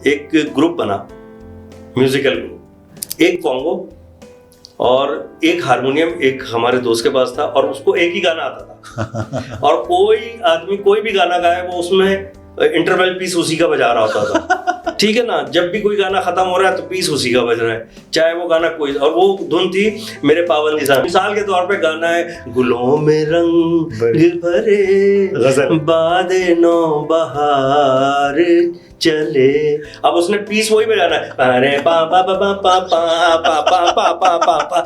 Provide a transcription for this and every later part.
ایک گروپ بنا, musical group, ایک کانگو اور ایک ہارمونیم ایک ہمارے دوست کے پاس تھا, اور اس کو ایک ہی گانا آتا تھا, اور کوئی آدمی کوئی بھی گانا گائے وہ اس میں انٹرول پیس اسی کا بجا رہا ہوتا تھا, ٹھیک ہے نا. جب بھی کوئی گانا ختم ہو رہا ہے تو پیس اسی کا بج رہا ہے, چاہے وہ گانا کوئی, اور وہ دھن تھی میرے پابندی صاحب. مثال کے طور پہ گانا ہے گلوں میں رنگ بھرے باد نو بہار چلے, اب اس نے پیس وہی بجانا ہے, ارے پا پا پا پا پا پا پا پا پا پا پا,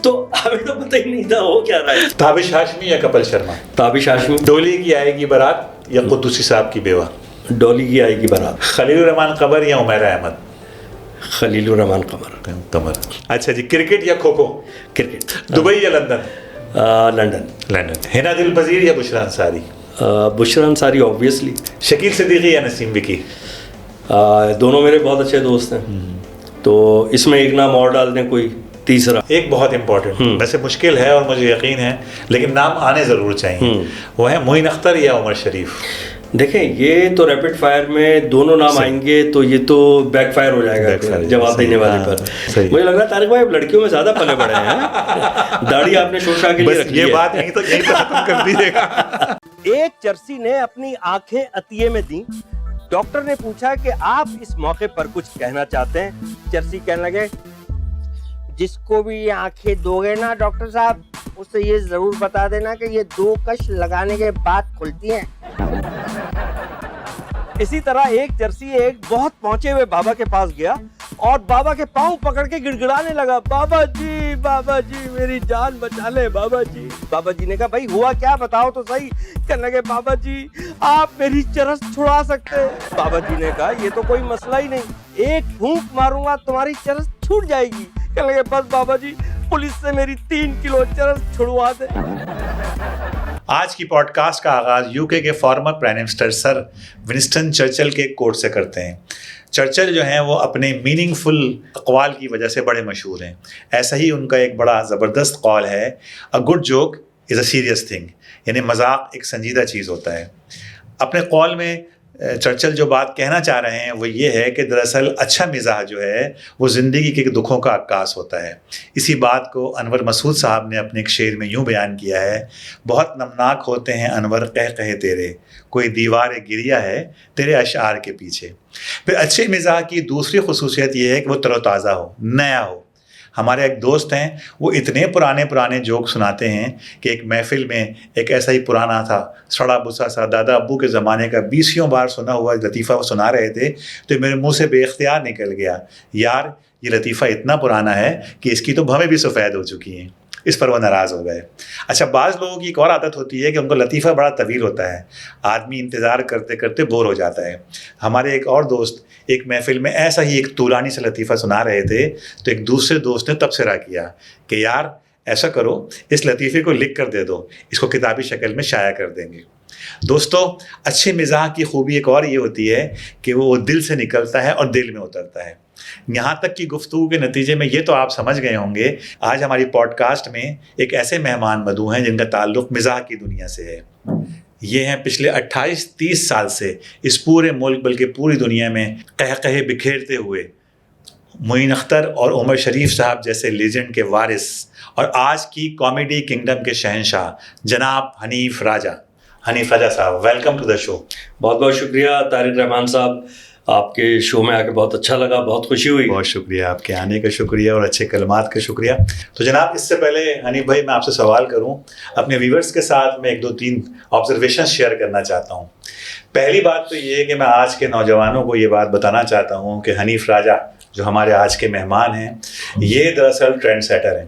تو ہمیں تو پتہ ہی نہیں تھا وہ کیا رہا ہے. تابش ہاشمی یا کپل شرما؟ تابش ہاشمی. ڈولی کی آئے گی بارات یا قدوسی صاحب کی بیوہ؟ ڈولی کی آئے گی بارات. خلیل الرحمان قمر یا عمیر احمد؟ خلیل الرحمان قمر. اچھا جی, کرکٹ یا کھوکھو؟ کرکٹ. دبئی یا لندن؟ لندن. حنا دل پذیر یا بشرا انصاری؟ بشرا انصاری آبویسلی. شکیل صدیقی یا نسیم وکی؟ دونوں میرے بہت اچھے دوست ہیں, تو اس میں ایک نام اور ڈال دیں کوئی تیسرا. ایک بہت امپورٹنٹ, ویسے مشکل ہے اور مجھے یقین ہے لیکن نام آنے ضرور چاہیے, وہ ہے معین اختر یا عمر شریف؟ دیکھیں یہ تو ریپڈ فائر میں دونوں نام آئیں گے تو یہ تو بیک فائر ہو جائے گا جواب دینے والے پر. مجھے لگ رہا ہے طارق بھائی لڑکیوں میں زیادہ پلے بڑے ہیں, داڑھی آپ نے شوشا کے لیے رکھی ہے. یہ بات نہیں تو یہی تو ختم کر دیجیے گا. ایک چرسی نے اپنی آنکھیں عطیے میں دیں. ڈاکٹر نے پوچھا کہ آپ اس موقع پر کچھ کہنا چاہتے ہیں. چرسی کہنے لگے, جس کو بھی یہ آنکھیں دو گے نا ڈاکٹر صاحب, اس سے یہ ضرور بتا دینا کہ یہ 2 کش لگانے کے بعد کھلتی ہیں. اسی طرح ایک چرسی ایک بہت پہنچے ہوئے بابا کے پاس گیا اور بابا کے پاؤں پکڑ کے گڑگڑانے لگا, بابا جی میری جان بچا لے بابا جی. بابا جی نے کہا بھائی ہوا کیا, بتاؤ تو صحیح. کہنے لگے بابا جی آپ میری چرس چھڑا سکتے ہیں. بابا جی نے کہا یہ تو کوئی مسئلہ ہی نہیں, ایک پھونک ماروں گا تمہاری چرس چھوٹ جائے گی. کہنے لگے بس بابا جی پولیس سے میری 3 کلو چرس چھڑوا دے. آج کی پوڈ کاسٹ کا آغاز یو کے فارمر پرائم منسٹر سر ونسٹن چرچل کے کوٹ سے کرتے ہیں. چرچل جو ہیں وہ اپنے میننگ فل اقوال کی وجہ سے بڑے مشہور ہیں. ایسا ہی ان کا ایک بڑا زبردست قول ہے, a good joke is a serious thing, یعنی مذاق ایک سنجیدہ چیز ہوتا ہے. اپنے قول میں چرچل جو بات کہنا چاہ رہے ہیں وہ یہ ہے کہ دراصل اچھا مزاح جو ہے وہ زندگی کے دکھوں کا عکاس ہوتا ہے. اسی بات کو انور مسعود صاحب نے اپنے ایک شعر میں یوں بیان کیا ہے, بہت نمناک ہوتے ہیں انور کہے تیرے, کوئی دیوار گریا ہے تیرے اشعار کے پیچھے. پھر اچھے مزاح کی دوسری خصوصیت یہ ہے کہ وہ تر و تازہ ہو, نیا ہو. ہمارے ایک دوست ہیں, وہ اتنے پرانے جوک سناتے ہیں کہ ایک محفل میں ایک ایسا ہی پرانا تھا سڑا بسا سا دادا ابو کے زمانے کا 20 بار سنا ہوا لطیفہ وہ سنا رہے تھے, تو میرے منہ سے بے اختیار نکل گیا, یار یہ لطیفہ اتنا پرانا ہے کہ اس کی تو بھویں بھی سفید ہو چکی ہیں. اس پر وہ ناراض ہو گئے. اچھا, بعض لوگوں کی ایک اور عادت ہوتی ہے کہ ان کو لطیفہ بڑا طویل ہوتا ہے, آدمی انتظار کرتے کرتے بور ہو جاتا ہے. ہمارے ایک اور دوست ایک محفل میں ایسا ہی ایک طولانی سے لطیفہ سنا رہے تھے, تو ایک دوسرے دوست نے تبصرہ کیا کہ یار ایسا کرو, اس لطیفے کو لکھ کر دے دو, اس کو کتابی شکل میں شائع کر دیں گے. دوستو, اچھے مزاح کی خوبی ایک اور یہ ہوتی ہے کہ وہ دل سے نکلتا ہے اور دل میں اترتا ہے. یہاں تک کی گفتگو کے نتیجے میں یہ تو آپ سمجھ گئے ہوں گے, آج ہماری پوڈ کاسٹ میں ایک ایسے مہمان مدعو ہیں جن کا تعلق مزاح کی دنیا سے ہے. یہ ہیں پچھلے 28-30 سال سے اس پورے ملک بلکہ پوری دنیا میں قہقہے بکھیرتے ہوئے معین اختر اور عمر شریف صاحب جیسے لیجنڈ کے وارث, اور آج کی کامیڈی کنگڈم کے شہنشاہ جناب حنیف راجہ. حنیف راجہ صاحب, ویلکم ٹو دا شو. بہت بہت شکریہ طارق رحمان صاحب, آپ کے شو میں آ کے بہت اچھا لگا, بہت خوشی ہوئی. بہت شکریہ, آپ کے آنے کا شکریہ اور اچھے کلمات کا شکریہ. تو جناب, اس سے پہلے حنیف بھائی میں آپ سے سوال کروں, اپنے ویورز کے ساتھ میں 1-2-3 آبزرویشن شیئر کرنا چاہتا ہوں. پہلی بات تو یہ ہے کہ میں آج کے نوجوانوں کو یہ بات بتانا چاہتا ہوں کہ حنیف راجہ جو ہمارے آج کے مہمان ہیں یہ دراصل ٹرینڈ سیٹر ہیں.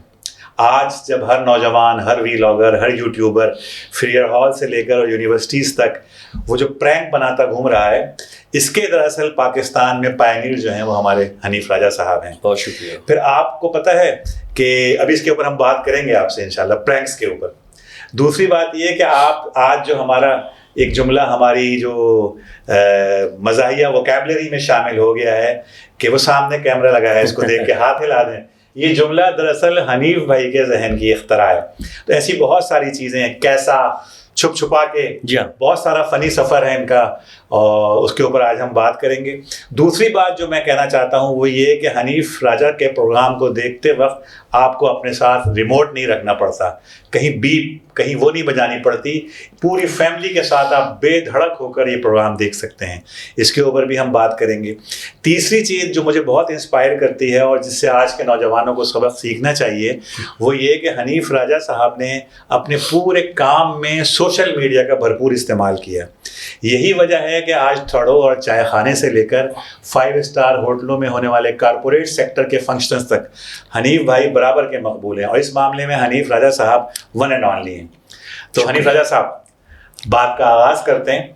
آج جب ہر نوجوان, ہر ویلاگر, ہر یوٹیوبر فریئر ہال سے لے کر اور یونیورسٹیز تک وہ جو پرینک بناتا گھوم رہا ہے, اس کے دراصل پاکستان میں پائنیئر جو ہیں وہ ہمارے حنیف راجہ صاحب ہیں. بہت شکریہ. پھر آپ کو پتہ ہے کہ ابھی اس کے اوپر ہم بات کریں گے آپ سے انشاءاللہ, پرینکس کے اوپر. دوسری بات یہ کہ آپ آج جو ہمارا ایک جملہ ہماری جو مزاحیہ ووکیبلری میں شامل ہو گیا ہے کہ وہ سامنے کیمرہ لگا ہے, اس کو دیکھ کے ہاتھ ہلا دیں, یہ جملہ دراصل حنیف بھائی کے ذہن کی اختراع ہے. تو ایسی بہت ساری چیزیں ہیں, کیسا, چھپ چھپا کے جی ہاں بہت سارا فنی سفر ہے ان کا، اور اس کے اوپر آج ہم بات کریں گے. دوسری بات جو میں کہنا چاہتا ہوں وہ یہ کہ حنیف راجہ کے پروگرام کو دیکھتے وقت آپ کو اپنے ساتھ ریموٹ نہیں رکھنا پڑتا، کہیں بیپ کہیں وہ نہیں بجانی پڑتی، پوری فیملی کے ساتھ آپ بے دھڑک ہو کر یہ پروگرام دیکھ سکتے ہیں. اس کے اوپر بھی ہم بات کریں گے. تیسری چیز جو مجھے بہت انسپائر کرتی ہے اور جس سے آج کے نوجوانوں کو سبق سیکھنا چاہیے وہ یہ کہ حنیف راجہ صاحب نے اپنے پورے کام میں سوشل میڈیا کا بھرپور استعمال کیا. یہی وجہ ہے کہ آج تھڑوں اور چائے خانے سے لے کر 5 اسٹار ہوٹلوں میں ہونے والے کارپوریٹ سیکٹر کے فنکشنز تک حنیف بھائی برابر کے مقبول ہیں، اور اس معاملے میں حنیف راجہ صاحب ون اینڈ اونلی ہیں. تو حنیف راجہ صاحب بات کا آغاز کرتے ہیں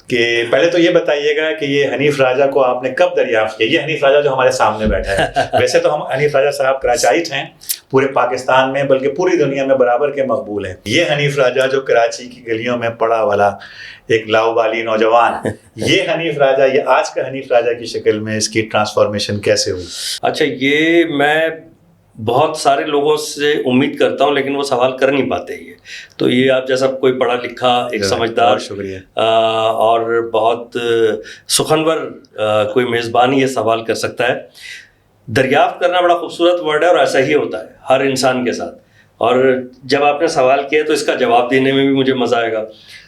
کہ پہلے تو یہ بتائیے گا کہ یہ حنیف راجہ کو آپ نے کب دریافت کیا؟ یہ حنیف راجہ جو ہمارے سامنے بیٹھا ہے، ویسے تو ہم حنیف راجہ صاحب کراچائٹ ہیں، پورے پاکستان میں بلکہ پوری دنیا میں برابر کے مقبول ہیں. یہ حنیف راجہ جو کراچی کی گلیوں میں پڑا والا ایک لاؤبالی نوجوان، یہ حنیف راجہ، یہ آج کا حنیف راجہ کی شکل میں اس کی ٹرانسفارمیشن کیسے ہوئی؟ اچھا، یہ میں بہت سارے لوگوں سے امید کرتا ہوں لیکن وہ سوال کر نہیں پاتے. یہ تو یہ آپ جیسا کوئی پڑھا لکھا ایک سمجھدار شکریہ اور بہت سخنور کوئی میزبان یہ سوال کر سکتا ہے. دریافت کرنا بڑا خوبصورت ورڈ ہے اور ایسا ہی ہوتا ہے ہر انسان کے ساتھ. اور جب آپ نے سوال کیا تو اس کا جواب دینے میں بھی مجھے مزہ آئے گا.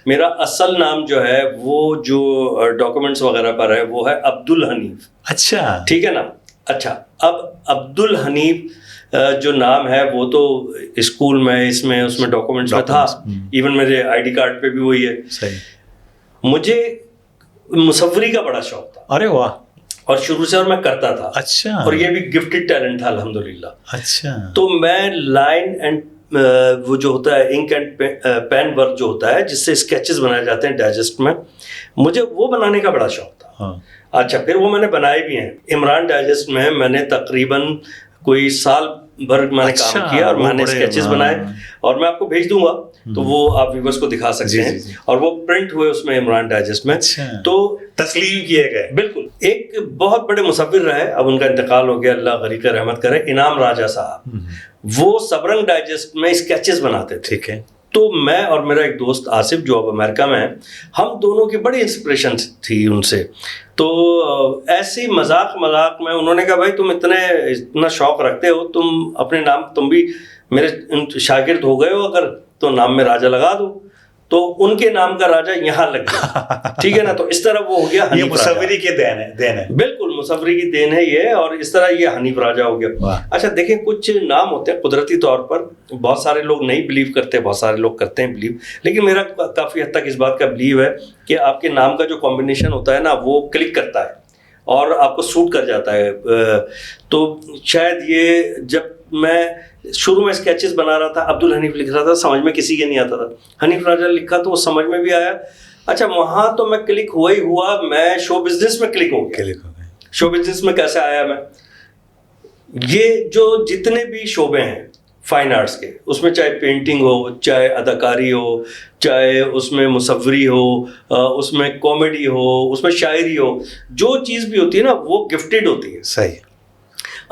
میرا اصل نام جو ہے وہ جو ڈاکومنٹس وغیرہ پر ہے وہ ہے عبدالحنیف. اچھا ٹھیک ہے نا. اچھا، اب عبدالحنیف جو نام ہے وہ تو اسکول میں اس میں ڈاکومنٹس میں تھا، ایون میرے آئی ڈی کارڈ پہ بھی وہی ہے. صحیح. مجھے مصوری کا بڑا شوق تھا. ارے واہ. اور شروع سے اور میں کرتا تھا. اچھا. اور یہ بھی گفٹڈ ٹیلنٹ تھا الحمدللہ. اچھا. تو میں لائن اینڈ وہ جو ہوتا ہے انک اینڈ پین ورک جو ہوتا ہے جس سے اسکیچز بنائے جاتے ہیں ڈائجسٹ میں، مجھے وہ بنانے کا بڑا شوق تھا. اچھا، پھر وہ میں نے بنائے بھی ہیں. عمران ڈائجسٹ میں میں نے تقریباً کوئی سال بھر میں نے کام کیا اور میں نے اسکیچز بنائے اور میں آپ کو بھیج دوں گا تو وہ آپ ویورز کو دکھا سکتے ہیں. اور وہ پرنٹ ہوئے اس میں عمران ڈائجسٹ میں. تو تسلیم کیے گئے. بالکل. ایک بہت بڑے مصور رہے، اب ان کا انتقال ہو گیا، اللہ غریق رحمت کرے، انعام راجہ صاحب. وہ سبرنگ ڈائجسٹ میں اسکیچز بناتے تھے. ٹھیک ہے. تو میں اور میرا ایک دوست آصف جو اب امریکہ میں ہے، ہم دونوں کی بڑی انسپریشن تھی ان سے. تو ایسی مذاق میں انہوں نے کہا بھائی تم اتنا شوق رکھتے ہو، تم اپنے نام، تم بھی میرے شاگرد ہو گئے ہو، اگر تو نام میں راجہ لگا دو. تو ان کے نام کا راجہ یہاں لگ گیا. ٹھیک ہے نا. تو اس طرح وہ ہو گیا یہ مصوری کی دین ہے. بالکل مصوری کی دین ہے یہ، اور اس طرح یہ حنیف راجہ ہو گیا. اچھا دیکھیں، کچھ نام ہوتے ہیں قدرتی طور پر، بہت سارے لوگ نہیں بلیو کرتے، بہت سارے لوگ کرتے ہیں بلیو، لیکن میرا کافی حد تک اس بات کا بلیو ہے کہ آپ کے نام کا جو کمبینیشن ہوتا ہے نا وہ کلک کرتا ہے اور آپ کو سوٹ کر جاتا ہے. تو شاید یہ جب میں شروع میں اسکیچز بنا رہا تھا، عبدالحنیف لکھ رہا تھا، سمجھ میں کسی کے نہیں آتا تھا. حنیف راجہ لکھا تو وہ سمجھ میں بھی آیا. اچھا، وہاں تو میں کلک ہوا ہی ہوا، میں شو بزنس میں کلک ہو گیا. شو بزنس میں کیسے آیا میں؟ یہ جو جتنے بھی شعبے ہیں فائن آرٹس کے، اس میں چاہے پینٹنگ ہو، چاہے اداکاری ہو، چاہے اس میں مصوری ہو، اس میں کامیڈی ہو، اس میں شاعری ہو، جو چیز بھی ہوتی ہے نا وہ گفٹڈ ہوتی ہے. صحیح.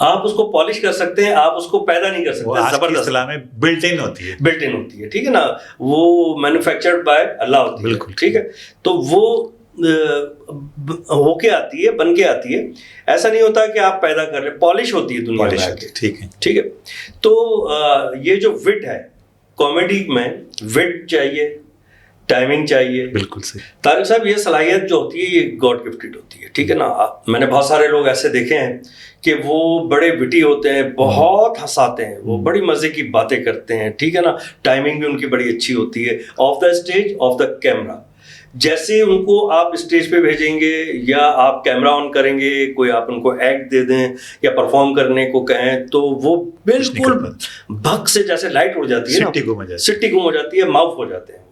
آپ اس کو پالش کر سکتے ہیں، آپ اس کو پیدا نہیں کر سکتے. زبردست اصطلاح میں بلٹ ان ہوتی ہے. بلٹ ان ہوتی ہے. ٹھیک ہے نا. وہ مینوفیکچرڈ بائی اللہ ہوتی ہے. بالکل. ٹھیک ہے. تو وہ ہو کے آتی ہے، بن کے آتی ہے. ایسا نہیں ہوتا کہ آپ پیدا کر لیں، پالش ہوتی ہے دنیا میں. ٹھیک ہے. ٹھیک ہے. تو یہ جو وٹ ہے کامیڈی میں، وٹ چاہیے، ٹائمنگ چاہیے. بالکل صحیح. طارق صاحب، یہ صلاحیت جو ہوتی ہے یہ گاڈ گفٹڈ ہوتی ہے. ٹھیک ہے نا. میں نے بہت سارے لوگ ایسے دیکھے ہیں کہ وہ بڑے وٹی ہوتے ہیں، بہت ہنساتے ہیں، وہ بڑی مزے کی باتیں کرتے ہیں. ٹھیک ہے نا. ٹائمنگ بھی ان کی بڑی اچھی ہوتی ہے. Of the stage, of the camera, جیسے ان کو آپ اسٹیج پہ بھیجیں گے یا آپ کیمرہ آن کریں گے، کوئی آپ ان کو ایکٹ دے دیں یا پرفارم کرنے کو کہیں تو وہ بالکل بھگ سے جیسے لائٹ اڑ جاتی ہے نا، سٹی گم ہو جاتی ہے، معاف ہو جاتے ہیں.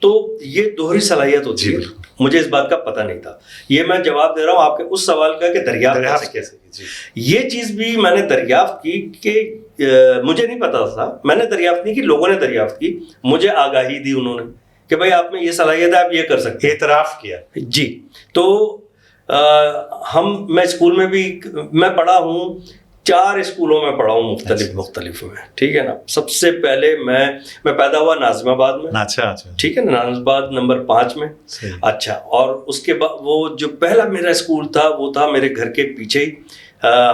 تو یہ دوہری صلاحیت ہوتی ہے. مجھے اس بات کا پتہ نہیں تھا. یہ میں جواب دے رہا ہوں آپ کے اس سوال کا کہ دریافت کیسے. یہ چیز بھی میں نے دریافت کی کہ مجھے نہیں پتا تھا، میں نے دریافت نہیں کی، لوگوں نے دریافت کی، مجھے آگاہی دی انہوں نے کہ بھائی آپ میں یہ صلاحیت ہے، آپ یہ کر سکتے ہیں. اعتراف کیا. جی. تو میں اسکول میں بھی میں پڑھا ہوں 4 اسکولوں میں پڑھا ہوں مختلف میں, ٹھیک ہے نا. سب سے پہلے میں پیدا ہوا ناظم آباد میں, اچھا ٹھیک ہے نا, ناظم آباد نمبر 5 میں. اچھا, اور اس کے بعد وہ جو پہلا میرا اسکول تھا وہ تھا میرے گھر کے پیچھے ہی,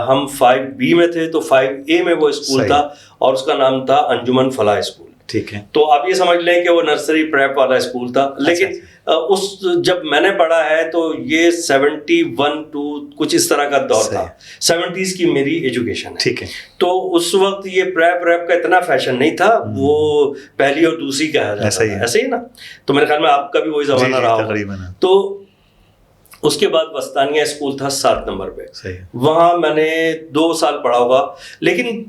ہم 5B میں تھے تو 5A میں وہ اسکول تھا اور اس کا نام تھا انجمن فلاح اسکول. ٹھیک ہے, تو آپ یہ سمجھ لیں کہ وہ نرسری پریپ والا اسکول تھا. لیکن اس جب میں نے پڑھا ہے تو یہ 71 ٹو کچھ اس طرح کا دور تھا, 70s کی میری ایجوکیشن ہے. ٹھیک ہے, تو اس وقت یہ پریپ کا اتنا فیشن نہیں تھا, وہ پہلی اور دوسری کہا جاتا تھا, ایسے ہی نا. تو میرے خیال میں آپ کا بھی وہی زمانہ رہا ہوگا. تو اس کے بعد وسطانیہ اسکول تھا 7 نمبر پہ, وہاں میں نے 2 سال پڑھا ہوگا. لیکن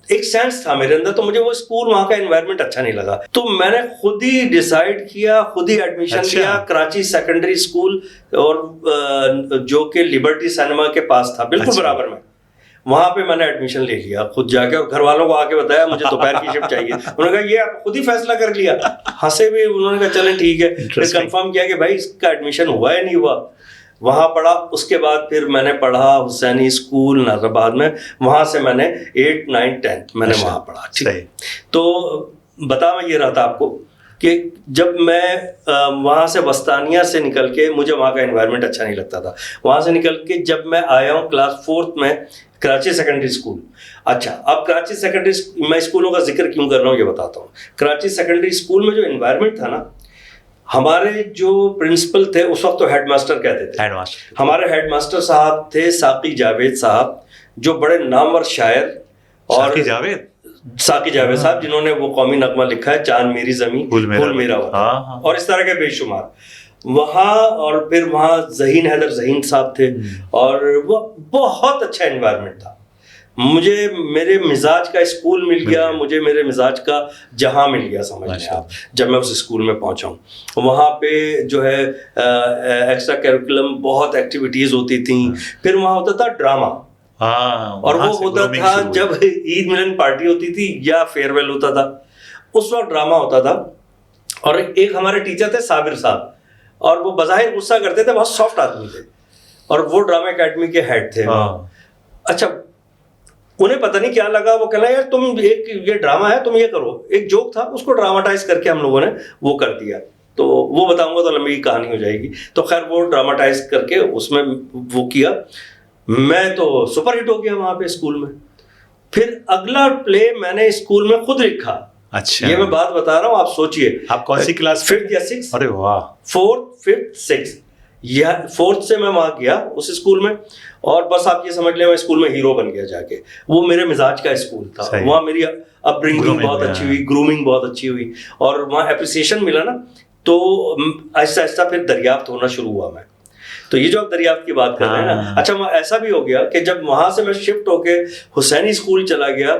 ایک سینس تھا میرے اندر, تو مجھے وہ اسکول وہاں کا انوائرمنٹ اچھا نہیں لگا, تو میں نے خود ہی ڈیسائیڈ کیا, خود ہی ایڈمیشن لیا کراچی سیکنڈری اسکول, اور جو کہ لبرٹی سینما کے پاس تھا بالکل برابر میں. وہاں پہ میں نے ایڈمیشن لے لیا خود جا کے, اور گھر والوں کو آ کے بتایا مجھے دوپہر کی شفٹ چاہیے. انہوں نے کہا یہ آپ خود ہی فیصلہ کر لیا, ہنسے بھی. انہوں نے کہا چلیں ٹھیک ہے. پھر کنفرم کیا کہ بھائی اس کا ایڈمیشن ہوا ہے نہیں ہوا. وہاں پڑھا. اس کے بعد پھر میں نے پڑھا حسینی اسکول ناظم آباد میں, وہاں سے میں نے 8, 9, 10 میں نے وہاں پڑھا. تو بتا میں یہ رہا تھا آپ کو کہ جب میں وہاں سے وسطانیہ سے نکل کے, مجھے وہاں کا انوائرمنٹ اچھا نہیں لگتا تھا, وہاں سے نکل کے جب میں آیا ہوں کلاس 4th میں کراچی سیکنڈری اسکول. اچھا, اب کراچی سیکنڈری, میں اسکولوں کا ذکر کیوں کر رہا ہوں یہ بتاتا ہوں. کراچی سیکنڈری اسکول میں جو انوائرمنٹ تھا نا, ہمارے جو پرنسپل تھے اس وقت تو ہیڈ ماسٹر کہتے تھے, ہمارے ہیڈ ماسٹر صاحب تھے ساقی جاوید صاحب, جو بڑے نامور شاعر, اور ساقی جاوید صاحب جنہوں نے وہ قومی نغمہ لکھا ہے چاند میری زمین پھول میرا وطن, اور اس طرح کے بے شمار وہاں. اور پھر وہاں ذہین حیدر ذہین صاحب تھے, اور وہ بہت اچھا انوائرمنٹ تھا. مجھے میرے مزاج کا اسکول مل گیا, مجھے میرے مزاج کا جہاں مل گیا, سمجھ لیں آپ. جب میں اس اسکول میں پہنچا ہوں, وہاں پہ جو ہے ایکسٹرا کیریکولم بہت ایکٹیویٹیز ہوتی تھیں. پھر وہاں ہوتا تھا ڈرامہ, اور وہ ہوتا تھا جب عید ملن پارٹی ہوتی تھی یا فیئر ویل ہوتا تھا, اس وقت ڈرامہ ہوتا تھا. اور ایک ہمارے ٹیچر تھے صابر صاحب, اور وہ بظاہر غصہ کرتے تھے, بہت سافٹ آدمی تھے, اور وہ ڈرامہ اکیڈمی کے ہیڈ تھے. اچھا, انہیں پتہ نہیں کیا لگا, وہ کہنا یار تم ایک یہ ڈرامہ ہے تم یہ کرو. ایک جوک تھا, اس کو ڈراماٹائز کر کے ہم لوگوں نے وہ کر دیا. تو وہ بتاؤں گا تو لمبی کہانی ہو جائے گی. تو خیر وہ ڈراماٹائز کر کے اس میں وہ کیا, میں تو سپر ہٹ ہو گیا وہاں پہ اسکول میں. پھر اگلا پلے میں نے اسکول میں خود لکھا. اچھا, یہ میں بات بتا رہا ہوں, آپ سوچئے آپ کون سی کلاس, 5th یا 6th؟ ارے واہ, 4th 5th 6th, یہ 4th سے میں وہاں گیا اس اسکول میں, اور بس آپ یہ سمجھ لیں میں اسکول میں ہیرو بن گیا جا کے. وہ میرے مزاج کا اسکول تھا, وہاں میری اپ برنگنگ بہت اچھی ہوئی, گرومنگ بہت اچھی ہوئی, اور وہاں اپریسیشن ملا نا, تو آہستہ آہستہ پھر دریافت ہونا شروع ہوا میں. تو یہ جو آپ دریافت کی بات کر رہے ہیں نا, اچھا ایسا بھی ہو گیا کہ جب وہاں سے میں شفٹ ہو کے حسینی اسکول چلا گیا,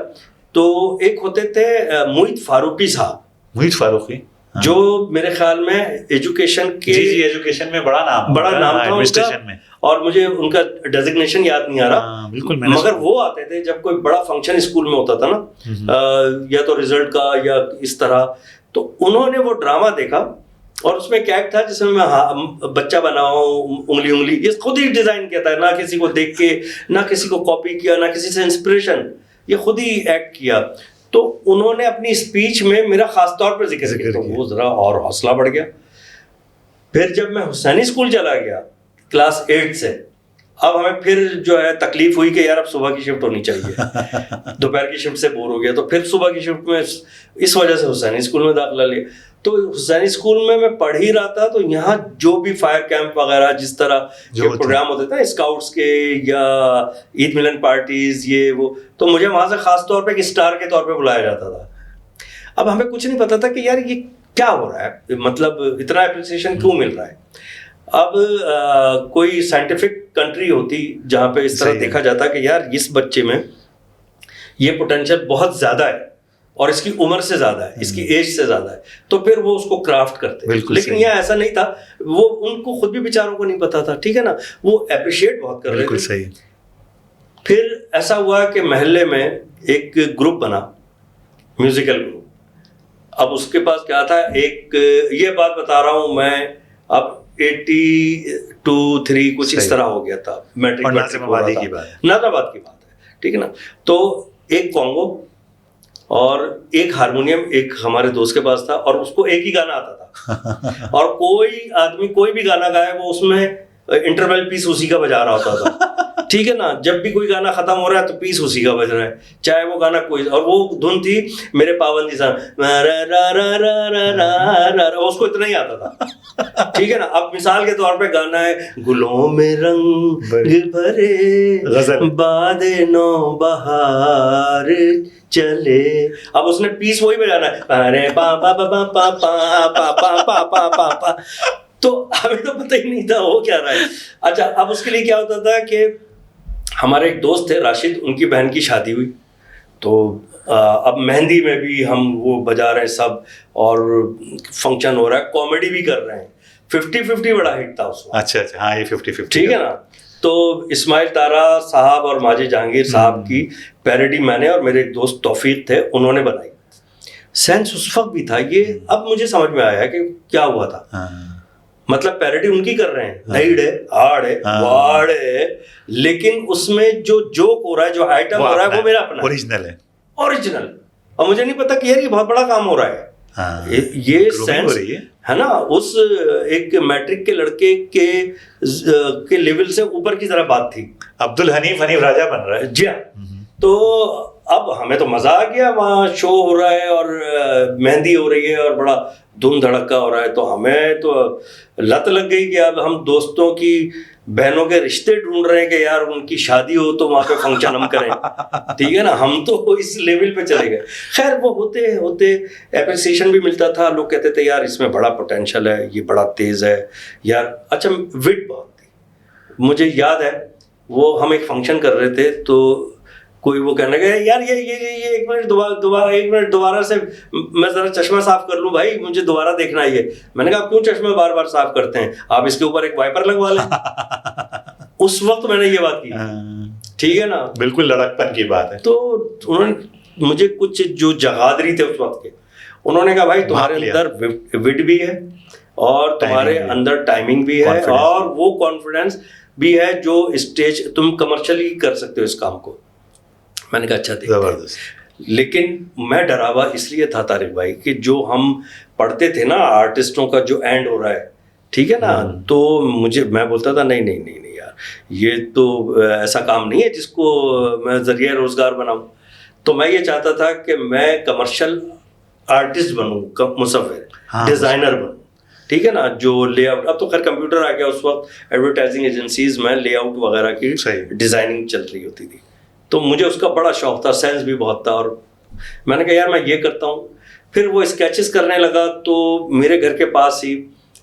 تو ایک ہوتے تھے محیط فاروقی صاحب. محیط فاروقی جو میرے خیال میں ایجوکیشن کے ایجوکیشن میں بڑا نام تھا ان کا, اور مجھے ان کا ڈیزگنیشن یاد نہیں آ رہا, مگر وہ آتے تھے جب کوئی بڑا فنکشن اسکول میں ہوتا تھا نا, یا تو رزلٹ کا یا اس طرح, تو انہوں نے وہ ڈرامہ دیکھا, اور اس میں ایک تھا جس میں میں بچہ بنا ہوں انگلی, یہ خود ہی ڈیزائن کیا تھا, نہ کسی کو دیکھ کے, نہ کسی کو کاپی کیا, نہ کسی سے انسپریشن, یہ خود ہی ایکٹ کیا. تو انہوں نے اپنی اسپیچ میں میرا خاص طور پر ذکر کیا, تو وہ ذرا اور حوصلہ بڑھ گیا. پھر جب میں حسینی اسکول چلا گیا کلاس 8 سے, اب ہمیں پھر جو ہے تکلیف ہوئی کہ یار اب صبح کی شفٹ ہونی چاہیے, دوپہر کی شفٹ سے بور ہو گیا, تو پھر صبح کی شفٹ میں اس وجہ سے حسینی اسکول میں داخلہ لیا. تو حسینی اسکول میں پڑھ ہی رہا تھا, تو یہاں جو بھی فائر کیمپ وغیرہ جس طرح جو پروگرام ہوتے تھے اسکاؤٹس کے یا عید ملن پارٹیز یہ وہ, تو مجھے وہاں سے خاص طور پہ ایک اسٹار کے طور پہ بلایا جاتا تھا. اب ہمیں کچھ نہیں پتا تھا کہ یار یہ کیا ہو رہا ہے, مطلب اتنا اپریسیشن کیوں مل رہا ہے. اب کوئی سائنٹیفک کنٹری ہوتی جہاں پہ اس طرح دیکھا جاتا کہ یار اس بچے میں یہ پوٹینشیل بہت زیادہ ہے, اور اس کی عمر سے زیادہ ہے, اس کی ایج سے زیادہ ہے, تو پھر وہ اس کو کرافٹ کرتے. لیکن یہ ایسا نہیں تھا, وہ ان کو خود بھی بیچاروں کو نہیں پتا تھا, ٹھیک ہے نا, وہ اپریشیٹ بہت کر رہے تھے. پھر ایسا ہوا کہ محلے میں ایک گروپ بنا, میوزیکل گروپ. اب اس کے پاس کیا تھا, ایک یہ بات بتا رہا ہوں میں, اب 82-83 کچھ اس طرح ہو گیا تھا, میٹرک ناظم آباد کی بات ہے, ٹھیک ہے نا. تو ایک کانگو اور ایک ہارمونیم ایک ہمارے دوست کے پاس تھا, اور اس کو ایک ہی گانا آتا تھا, اور کوئی آدمی کوئی بھی گانا گائے وہ اس میں انٹرول پیس اسی کا بجا رہا ہوتا تھا, ٹھیک ہے نا. جب بھی کوئی گانا ختم ہو رہا ہے تو پیس اسی کا بج رہا ہے, چاہے وہ گانا کوئی, اور وہ دھن تھی میرے پابندی صاحب, اس کو اتنا ہی آتا تھا, ٹھیک ہے نا. اب مثال کے طور پہ گانا ہے گلوں میں رنگ بھرے باد نو بہار چلے, اب اس نے پیس وہی بجانا ہے ارے پا پا پا پا پا پا پا پا پا پا پا, تو ہمیں تو پتہ ہی نہیں تھا وہ کیا رہا ہے. اچھا, اب اس کے لیے کیا ہوتا تھا کہ ہمارے ایک دوست تھے راشد, ان کی بہن کی شادی ہوئی, تو اب مہندی میں بھی ہم وہ بجا رہے ہیں سب, اور فنکشن ہو رہا ہے, کامیڈی بھی کر رہے ہیں. 50-50 بڑا ہٹ تھا اس وقت. اچھا اچھا, ہاں یہ 50-50 ٹھیک ہے نا. تو اسماعیل تارا صاحب اور ماجد جہانگیر صاحب کی پیروڈی میں نے اور میرے ایک دوست توفیق تھے, انہوں نے بنائی. سینس اس وقت بھی تھا یہ, اب مجھے سمجھ میں آیا کہ کیا ہوا تھا. مطلب پیروڈی ان کی کر رہے ہیں, نائڈ ہے, ہارڈ ہے, واڑ ہے, لیکن اس میں جو جوک ہو رہا ہے, جو آئٹم ہو رہا ہے, وہ میرا اپنا اوریجنل ہے, اوریجنل. اور مجھے نہیں پتا کہ یار یہ بہت بڑا کام ہو رہا ہے. یہ سینس ہے نا, اس ایک میٹرک کے لڑکے کے لیول سے اوپر کی طرح بات تھی. عبد الحنیف حنیف راجہ بن رہا ہے. جی ہاں. تو اب ہمیں تو مزہ آ گیا, وہاں شو ہو رہا ہے اور مہندی ہو رہی ہے اور بڑا دھوم دھڑکا ہو رہا ہے, تو ہمیں تو لت لگ گئی کہ اب ہم دوستوں کی بہنوں کے رشتے ڈھونڈ رہے ہیں کہ یار ان کی شادی ہو تو وہاں پہ فنکشن ہم کریں, ٹھیک ہے نا. ہم تو اس لیول پہ چلے گئے. خیر وہ ہوتے ہوتے اپریسیشن بھی ملتا تھا, لوگ کہتے تھے یار اس میں بڑا پوٹینشیل ہے, یہ بڑا تیز ہے یار. اچھا, وٹ بہت تھی. مجھے یاد ہے وہ ہم ایک فنکشن کر رہے تھے, تو کوئی وہ کہنے لگا یار یہ ایک منٹ دوبارہ سے میں ذرا چشمہ صاف کر لوں بھائی, مجھے دوبارہ دیکھنا ہے یہ. میں نے کہا آپ کیوں چشمہ بار بار صاف کرتے ہیں, آپ اس کے اوپر ایک وائپر لگوا لیں. اس وقت میں نے یہ بات کی, ٹھیک ہے نا, بالکل لڑکپن کی بات ہے. تو انہوں نے مجھے کچھ جو جغادری تھے اس وقت کے, انہوں نے کہا بھائی تمہارے اندر وٹ بھی ہے اور تمہارے اندر ٹائمنگ بھی ہے اور وہ کانفیڈینس بھی ہے جو اسٹیج تم کمرشلی کر سکتے ہو اس کام کو. میں نے کہا اچھا زبردست. لیکن میں ڈرا ہوا اس لیے تھا طارق بھائی کہ جو ہم پڑھتے تھے نا آرٹسٹوں کا جو اینڈ ہو رہا ہے, ٹھیک ہے نا, تو میں بولتا تھا نہیں یار یہ تو ایسا کام نہیں ہے جس کو میں ذریعہ روزگار بناؤں. تو میں یہ چاہتا تھا کہ میں کمرشل آرٹسٹ بنوں, مصور, ڈیزائنر بنوں, ٹھیک ہے نا. جو لے آؤٹ, اب تو خیر کمپیوٹر آ گیا, اس وقت ایڈورٹائزنگ ایجنسیز میں لے آؤٹ وغیرہ کی ڈیزائننگ چل رہی ہوتی تھی, تو مجھے اس کا بڑا شوق تھا, سینس بھی بہت تھا, اور میں نے کہا یار میں یہ کرتا ہوں. پھر وہ اسکیچز کرنے لگا, تو میرے گھر کے پاس ہی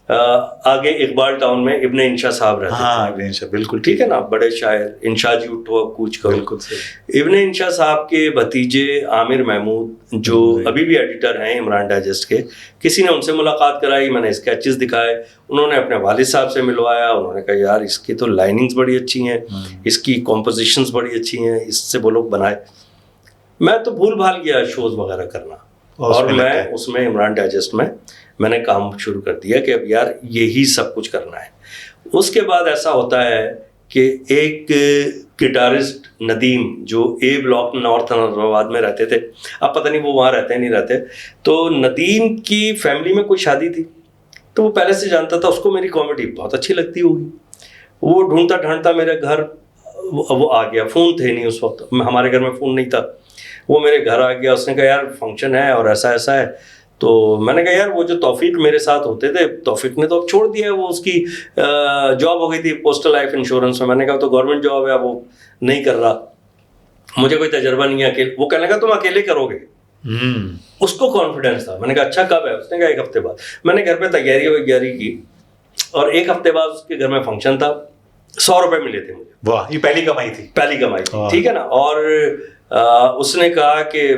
آگے اقبال ٹاؤن میں ابن انشا صاحب رہتے تھے, بالکل ٹھیک ہے نا, بڑے شاعر, انشا جی اٹھو کوچ کرو. ابن انشا صاحب کے بھتیجے عامر محمود جو ابھی بھی ایڈیٹر ہیں عمران ڈائجسٹ کے, کسی نے ان سے ملاقات کرائی, میں نے اسکیچز دکھائے, انہوں نے اپنے والد صاحب سے ملوایا, انہوں نے کہا یار اس کی تو لائننگز بڑی اچھی ہیں, اس کی کمپوزیشنز بڑی اچھی ہیں, اس سے وہ لوگ بنائے. میں تو بھول بھال گیا شوز وغیرہ کرنا, اور میں اس میں عمران ڈائجسٹ میں نے کام شروع کر دیا کہ اب یار یہی سب کچھ کرنا ہے. اس کے بعد ایسا ہوتا ہے کہ ایک گٹارسٹ ندیم جو اے بلاک نارتھ نظر آباد میں رہتے تھے, اب پتہ نہیں وہ وہاں رہتے نہیں رہتے, تو ندیم کی فیملی میں کوئی شادی تھی, تو وہ پہلے سے جانتا تھا, اس کو میری کامیڈی بہت اچھی لگتی ہوگی. وہ ڈھونڈتا ڈھانڈتا میرے گھر وہ آ گیا, فون تھے نہیں اس وقت, ہمارے گھر میں فون نہیں تھا, وہ میرے گھر آ گیا. اس نے کہا یار فنکشن ہے اور ایسا ایسا ہے. تو میں نے کہا یار وہ جو توفیق میرے ساتھ ہوتے تھے, توفیق نے تو اب چھوڑ دیا ہے, وہ اس کی جاب ہو گئی تھی پوسٹل لائف انشورنس میں. میں نے کہا تو گورنمنٹ جاب ہے, وہ نہیں کر رہا, مجھے کوئی تجربہ نہیں ہے. وہ کہنے لگا تم اکیلے کرو گے, اس کو کانفیڈینس تھا. میں نے کہا اچھا کب ہے, اس نے کہا 1 ہفتے بعد. میں نے گھر پہ تیاری کی, اور 1 ہفتے بعد اس کے گھر میں فنکشن تھا. 100 روپے ملے تھے مجھے. واہ, یہ پہلی کمائی تھی ٹھیک ہے نا. اور اس نے کہا کہ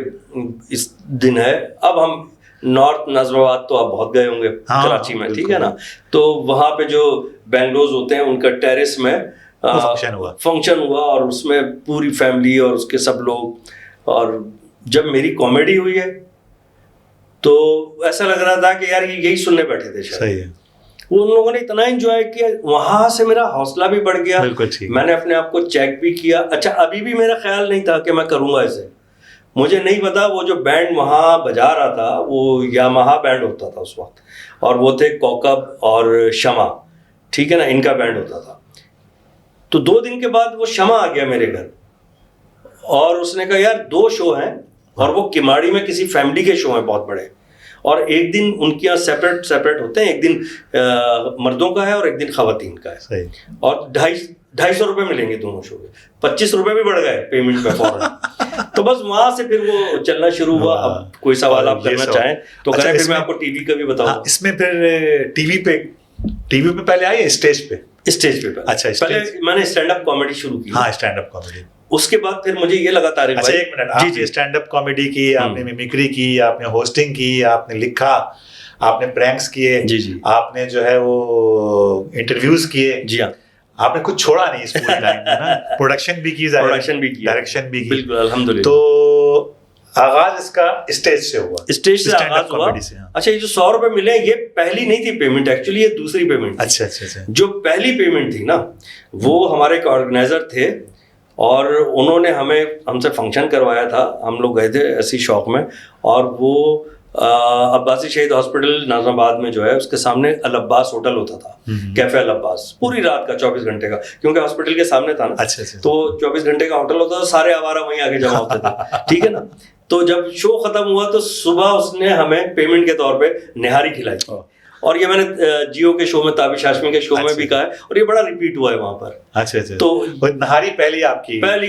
اس دن ہے, اب ہم نارتھ نظر آباد تو آپ بہت گئے ہوں گے, کراچی میں, ٹھیک ہے نا, تو وہاں پہ جو بینگلوز ہوتے ہیں ان کا ٹیرس میں فنکشن ہوا, اور اس میں پوری فیملی اور اس کے سب لوگ. اور جب میری کامیڈی ہوئی ہے تو ایسا لگ رہا تھا کہ یار یہی سننے بیٹھے تھے شاید. وہ ان لوگوں نے اتنا انجوائے کیا, وہاں سے میرا حوصلہ بھی بڑھ گیا. میں نے اپنے آپ کو چیک بھی کیا. اچھا ابھی بھی میرا خیال نہیں تھا کہ میں کروں گا ایسے, مجھے نہیں پتا وہ جو بینڈ وہاں بجا رہا تھا وہ یامہا بینڈ ہوتا تھا اس وقت, اور وہ تھے کوکب اور شمع, ٹھیک ہے نا, ان کا بینڈ ہوتا تھا. تو 2 دن کے بعد وہ شمع آ گیا میرے گھر, اور اس نے کہا یار 2 شو ہیں, اور وہ کماڑی میں کسی فیملی کے شو ہیں بہت بڑے, اور ایک دن ان کے یہاں سیپریٹ ہوتے ہیں, ایک دن مردوں کا ہے اور ایک دن خواتین کا ہے, اور 250 روپے ملیں گے دونوں شو کے. 25 روپے بھی بڑھ گئے پیمنٹ پہ فوراً. تو بس وہاں سے پھر وہ چلنا شروع ہوا. اب کوئی سوال آپ کرنا چاہیں تو کریں, پھر میں آپ کو ٹی وی کا بھی بتاؤں. اس میں پھر ٹی وی پہ پہلے آئی اسٹیج پہ اچھا پہلے میں نے اسٹینڈ اپ کامیڈی شروع کی. ہاں اسٹینڈ اپ کامیڈی. اس کے بعد پھر مجھے یہ لگا طارق بھائی, ایک منٹ, آپ نے اسٹینڈ اپ کامیڈی کی, آپ نے میمکری کی, آپ نے ہوسٹنگ کی, آپ نے لکھا, آپ نے پرینکس کیے, آپ نے جو ہے وہ انٹرویوز کیے. جی ہاں, آپ نے کچھ چھوڑا نہیں اس پوری لائن میں نا. پروڈکشن بھی کی, ڈائریکشن بھی کی. بالکل الحمدللہ. تو آغاز اس کا اسٹیج سے ہوا, اسٹیج سے آغاز ہوا. اچھا یہ جو 100 روپے ملے یہ پہلی نہیں تھی پیمنٹ, ایکچولی یہ دوسری پیمنٹ. اچھا اچھا اچھا. جو پہلی پیمنٹ تھی نا وہ ہمارے ایک آرگنائزر تھے, اور انہوں نے ہم سے فنکشن کروایا تھا. ہم لوگ گئے تھے ایسی شوق میں, اور وہ عباسی شہید ہاسپٹل ناظم آباد میں جو ہے اس کے سامنے العباس ہوٹل ہوتا تھا, کیفے العباس, پوری رات کا 24 گھنٹے کا, کیونکہ ہاسپٹل کے سامنے تھا نا, تو 24 گھنٹے کا ہوٹل ہوتا تھا, سارے آوارہ وہیں آگے جمع ہوتے تھے, ٹھیک ہے نا. تو جب شو ختم ہوا تو صبح اس نے ہمیں پیمنٹ کے طور پہ نہاری کھلائی, اور یہ میں نے جیو کے شو میں, تابش ہاشمی کے شو میں بھی کہا ہے, اور یہ بڑا ریپیٹ ہوا ہے وہاں پر. اچھا اچھا. تو نہاری پہلی آپ کی پہلی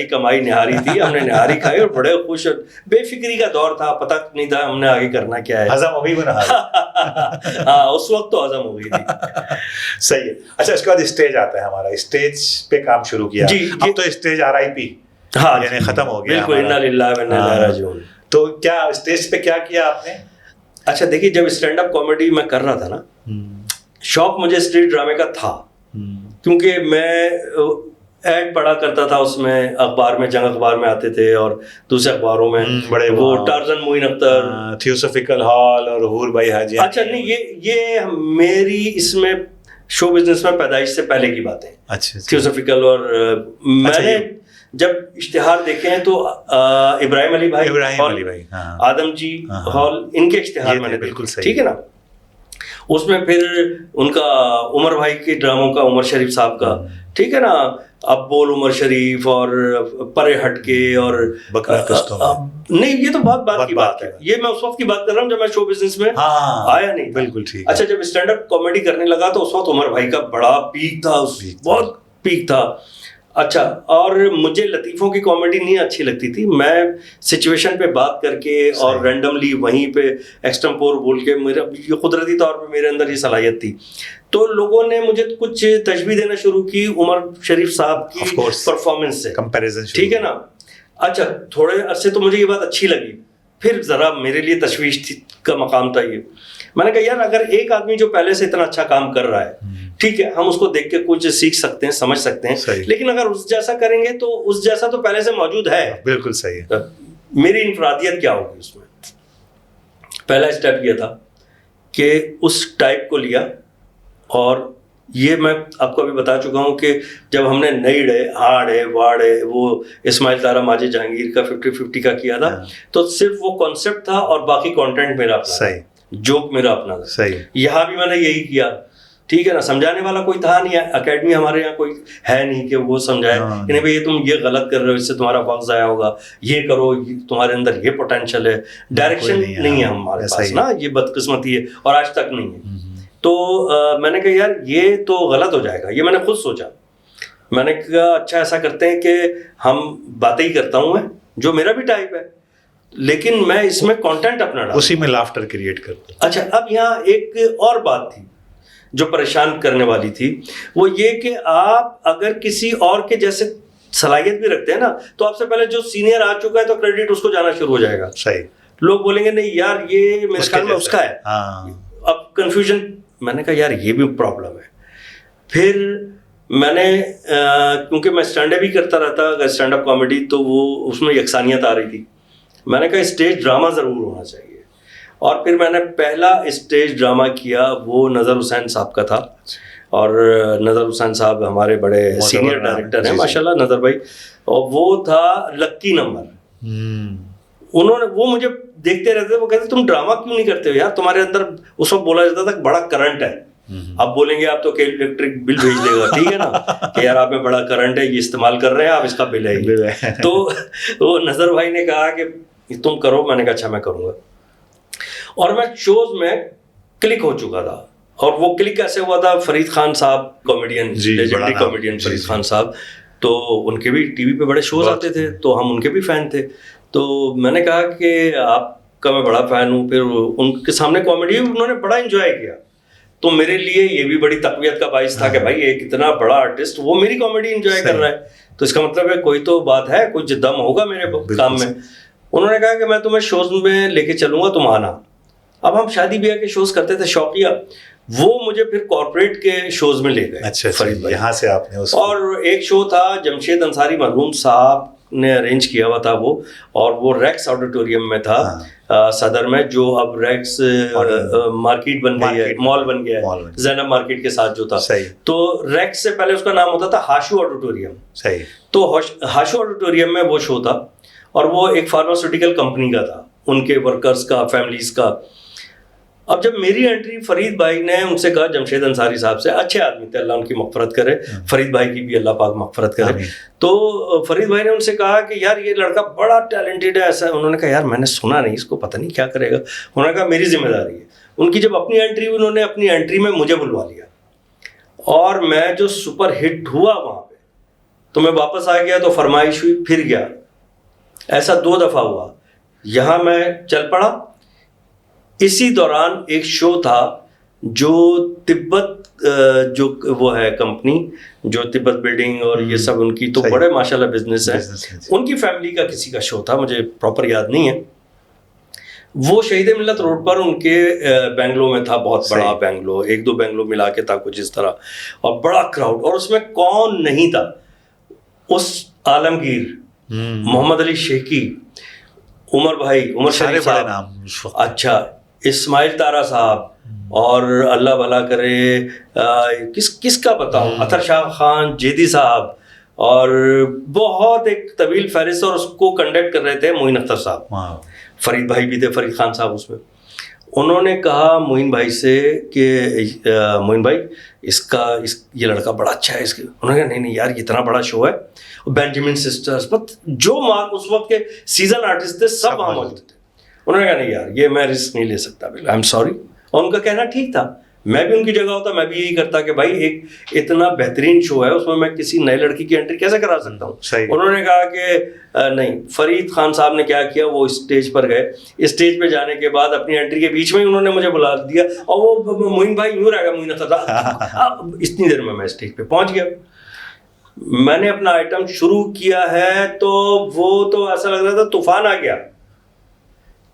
کمائی نہاری تھی. ہم نے نہاری کھائی اور بڑے خوش, بے فکری کا دور تھا, پتہ نہیں تھا ہم نے آگے کرنا کیا ہے. ہضم ہو گئی وہ نہاری. ہاں اس وقت تو ہضم ہو گئی تھی. صحیح ہے. اچھا اس کے بعد اسٹیج آتا ہے ہمارا, اسٹیج پہ کام شروع کیا. اب تو اسٹیج RIP, ہاں یعنی ختم ہو گیا. بالکل, انا للہ و انا الیہ راجعون. تو کیا اسٹیج پہ کیا کیا آپ نے؟ اچھا دیکھیے, جب اسٹینڈ اپ کامیڈی میں کر رہا تھا نا, شوق مجھے اسٹریٹ ڈرامے کا تھا, کیونکہ میں ایڈ پڑھا کرتا تھا اس میں, اخبار میں, جنگ اخبار میں آتے تھے, اور دوسرے اخباروں میں بڑے وہ ٹارزن موین اختر, تھیوسفیکل ہال اور حور بھائی حاجی. اچھا نہیں, یہ میری اس میں شو بزنس میں پیدائش سے پہلے کی باتیں. اچھا تھیوسفیکل, اور میں نے جب اشتہار دیکھے ہیں تو ابراہیم علی بھائی, آدم جی ہال, ان کے اشتہار میں نے بالکل, ٹھیک ہے نا. اس میں پھر ان کا عمر بھائی کے ڈراموں کا, عمر شریف صاحب کا, ٹھیک ہے نا, اب بول عمر شریف, اور پرے ہٹ کے, اور نہیں یہ تو بہت بات کی بات ہے, یہ میں اس وقت کی بات کر رہا ہوں جب میں شو بزنس میں آیا نہیں. بالکل ٹھیک. اچھا جب اسٹینڈ اپ کامیڈی کرنے لگا تو اس وقت عمر بھائی کا بڑا پیک تھا, بہت پیک تھا. اچھا, اور مجھے لطیفوں کی کامیڈی نہیں اچھی لگتی تھی, میں سچویشن پہ بات کر کے اور رینڈملی وہیں پہ ایکسٹمپور بول کے, میرا یہ قدرتی طور پہ میرے اندر یہ صلاحیت تھی. تو لوگوں نے مجھے کچھ تشبیہ دینا شروع کی عمر شریف صاحب کی پرفارمنس سے, کمپیریزن, ٹھیک ہے نا. اچھا تھوڑے عرصے تو مجھے یہ بات اچھی لگی, پھر ذرا میرے لیے تشویش کا مقام تھا یہ. میں نے کہا یار اگر ایک آدمی جو پہلے سے اتنا اچھا کام کر رہا ہے, ٹھیک ہے, ہم اس کو دیکھ کے کچھ سیکھ سکتے ہیں, سمجھ سکتے ہیں, لیکن اگر اس جیسا کریں گے تو اس جیسا تو پہلے سے موجود ہے. بالکل صحیح ہے. میری انفرادیت کیا ہوگی اس میں؟ پہلا اسٹیپ یہ تھا کہ اس ٹائپ کو لیا, اور یہ میں آپ کو ابھی بتا چکا ہوں کہ جب ہم نے نیڑ ہے, ہاڑ ہے, واڑ ہے, وہ اسماعیل طارا ماجد جہانگیر کا 50-50 کا کیا تھا, تو صرف وہ کانسیپٹ تھا اور باقی کانٹینٹ میرا اپنا, صحیح, جوک میرا اپنا تھا. صحیح. یہاں بھی میں نے یہی کیا, ٹھیک ہے نا. سمجھانے والا کوئی تھا نہیں, اکیڈمی ہمارے یہاں کوئی ہے نہیں کہ وہ سمجھائے کہ نہیں بھائی یہ تم یہ غلط کر رہے ہو, اس سے تمہارا وقت ضائع ہوگا, یہ کرو, تمہارے اندر یہ پوٹینشیل ہے. ڈائریکشن نہیں ہے ہمارے پاس نا, یہ بدقسمتی ہے, اور آج تک نہیں ہے. تو میں نے کہا یار یہ تو غلط ہو جائے گا, یہ میں نے خود سوچا. میں نے کہا اچھا ایسا کرتے ہیں کہ ہم باتیں ہی کرتا ہوں میں, جو میرا بھی ٹائپ ہے, لیکن میں اس میں کانٹینٹ اپنا ڈالتا ہوں, اسی میں لافٹر کریٹ کرتا ہوں. اچھا اب یہاں ایک اور بات تھی جو پریشان کرنے والی تھی, وہ یہ کہ آپ اگر کسی اور کے جیسے صلاحیت بھی رکھتے ہیں نا, تو آپ سے پہلے جو سینئر آ چکا ہے تو کریڈٹ اس کو جانا شروع ہو جائے گا. صحیح. لوگ بولیں گے نہیں یار یہ میرے خیال میں اس کا ہے. اب کنفیوژن, میں نے کہا یار یہ بھی پرابلم ہے. پھر میں نے کیونکہ میں اسٹینڈ اپ ہی کرتا رہتا, اگر اسٹینڈ اپ کامیڈی, تو وہ اس میں یکسانیت آ رہی تھی. میں نے کہا اسٹیج ڈرامہ ضرور ہونا چاہیے, اور پھر میں نے پہلا اسٹیج ڈرامہ کیا وہ نظر حسین صاحب کا تھا, اور نظر حسین صاحب ہمارے بڑے سینئر ڈائریکٹر ہیں ماشاء اللہ نظر بھائی, اور وہ تھا لکی نمبر. انہوں نے وہ مجھے دیکھتے رہتے, وہ کہتے تم ڈرامہ کیوں نہیں کرتے ہو یار, تمہارے اندر اس وقت بولا جاتا تھا کہ بڑا کرنٹ ہے, اب بولیں گے آپ تو کہ الیکٹرک بل بھیج دے گا, ٹھیک ہے نا, کہ یار آپ میں بڑا کرنٹ ہے, یہ استعمال کر رہے ہیں آپ, اس کا بل ہے. تو وہ نظر بھائی نے کہا کہ تم کرو, میں نے کہا اچھا میں کروں گا. اور میں شوز میں کلک ہو چکا تھا, اور وہ کلک کیسے ہوا تھا, فرید خان صاحب comedian, legendary comedian Farid Khan صاحب, تو ان کے بھی ٹی وی پہ بڑے شوز آتے تھے, تو ہم ان کے بھی فین تھے. تو میں نے کہا کہ آپ کا میں بڑا فین ہوں. پھر ان کے سامنے کامیڈی انہوں نے بڑا انجوائے کیا, تو میرے لیے یہ بھی بڑی تقویت کا باعث تھا کہ بھائی ایک اتنا بڑا آرٹسٹ وہ میری کامیڈی انجوائے کر رہا ہے, تو اس کا مطلب ہے کوئی تو بات ہے, کچھ دم ہوگا میرے کام میں. انہوں نے کہا کہ میں تمہیں شوز میں لے کے چلوں گا, تم آنا. اب ہم شادی بیاہ کے شوز کرتے تھے شوقیہ, وہ مجھے پھر کارپوریٹ کے شوز میں لے گئے فرید بھائی. یہاں سے آپ نے اور ایک شو تھا جمشید انصاری مرحوم صاحب نے ارینج کیا ہوا تھا وہ, اور وہ ریکس آڈیٹوریم میں تھا صدر میں, جو اب ریکس مارکیٹ بن گئی ہے, مال بن گیا ہے زینب مارکیٹ کے ساتھ جو تھا. تو ریکس سے پہلے اس کا نام ہوتا تھا ہاشو آڈیٹوریم. تو ہاشو آڈیٹوریم میں وہ شو تھا, اور وہ ایک فارماسیوٹیکل کمپنی کا تھا, ان کے ورکرز کا, فیملیز کا. اب جب میری انٹری, فرید بھائی نے ان سے کہا, جمشید انصاری صاحب سے, اچھے آدمی تھے, اللہ ان کی مغفرت کرے, فرید بھائی کی بھی اللہ پاک مغفرت کرے. تو فرید بھائی نے ان سے کہا کہ یار یہ لڑکا بڑا ٹیلنٹڈ ہے ایسا. انہوں نے کہا یار میں نے سنا نہیں, اس کو پتہ نہیں کیا کرے گا. انہوں نے کہا میری ذمہ داری ہے. ان کی جب اپنی انٹری, انہوں نے اپنی انٹری میں مجھے بلوا لیا, اور میں جو سپر ہٹ ہوا وہاں پہ, تو میں واپس آ گیا, تو فرمائش ہوئی, پھر گیا. ایسا 2 دفعہ ہوا. یہاں میں چل پڑا. اسی دوران ایک شو تھا جو تبت, جو وہ ہے کمپنی جو تبت بلڈنگ اور یہ سب ان کی, تو بڑے ماشاءاللہ بزنس ہے, ان کی فیملی کا کسی کا شو تھا, مجھے پراپر یاد نہیں ہے. وہ شہید ملت روڈ پر ان کے بینگلو میں تھا, بہت بڑا بینگلو, 1-2 بینگلو ملا کے تھا کچھ اس طرح, اور بڑا کراؤڈ. اور اس میں کون نہیں تھا, اس عالمگیر, محمد علی شیخی, عمر بھائی, عمر شریف صاحب, اچھا اسماعیل تارا صاحب, اور اللہ بھلا کرے کس کا بتاؤں, اطہر شاہ خان جیدی صاحب, اور بہت ایک طویل فہرست. اور اس کو کنڈکٹ کر رہے تھے معین اختر صاحب. فرید بھائی بھی تھے, فرید خان صاحب اس میں. انہوں نے کہا معین بھائی سے کہ معین بھائی یہ لڑکا بڑا اچھا ہے, اس کے. انہوں نے کہا نہیں یار یہ اتنا بڑا شو ہے. بینجامن سسٹرز, جو اس وقت کے سیزن آرٹسٹ تھے سب وہاں موجود تھے. انہوں نے کہا نہیں یار یہ میں رسک نہیں لے سکتا, آئی ایم سوری. اور ان کا کہنا ٹھیک تھا, میں بھی ان کی جگہ ہوتا میں بھی یہی کرتا کہ بھائی ایک اتنا بہترین شو ہے, اس میں کسی نئے لڑکی کی انٹری کیسے کرا سکتا ہوں. انہوں نے کہا کہ نہیں. فرید خان صاحب نے کیا کیا, وہ اسٹیج پر گئے. اسٹیج پہ جانے کے بعد اپنی انٹری کے بیچ میں انہوں نے مجھے بلا دیا, اور وہ معین بھائی یوں رہ گیا, معین تھا. اتنی دیر میں اسٹیج پہ پہنچ گیا. میں نے اپنا آئٹم شروع کیا ہے, تو وہ تو ایسا لگ رہا تھا طوفان آ گیا,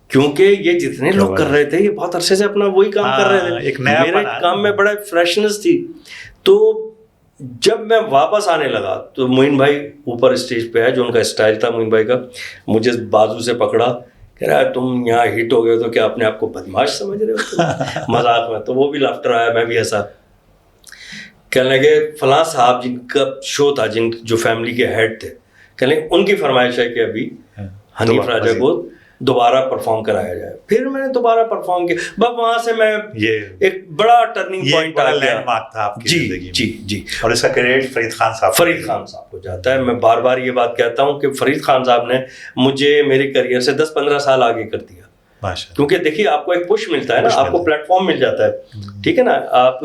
کیونکہ یہ جتنے لوگ کر رہے تھے یہ بہت عرصے سے اپنا وہی کام کر رہے تھے. میرے کام میں بڑا فریشنس تھی. تو جب میں واپس آنے لگا تو معین بھائی اوپر اسٹیج پہ ہے, جو ان کا اسٹائل تھا معین بھائی کا, مجھے بازو سے پکڑا, کہہ رہا ہے تم یہاں ہٹ ہو گئے تو کیا اپنے آپ کو بدماش سمجھ رہے ہو مذاق میں. تو وہ بھی لافٹر آیا, میں بھی ہنسا. کہنے لگے فلاں صاحب جن کا شو تھا, جو فیملی کے ہیڈ تھے, کہنے لگے ان کی فرمائش ہے کہ ابھی حنیف راجہ کو دوبارہ پرفارم کرایا جائے. پھر میں نے دوبارہ پرفارم کیا. بس وہاں سے میں ایک بڑا ٹرننگ پوائنٹ آ گیا, جی. اور اس کا کریڈٹ فرید خان صاحب کو جاتا ہے. میں بار بار یہ بات کہتا ہوں کہ فرید خان صاحب نے مجھے میرے کریئر سے 10-15 سال آگے کر دیا. کیونکہ دیکھیے آپ کو ایک پش ملتا ہے نا, آپ کو پلیٹ فارم مل جاتا ہے, ٹھیک ہے نا, آپ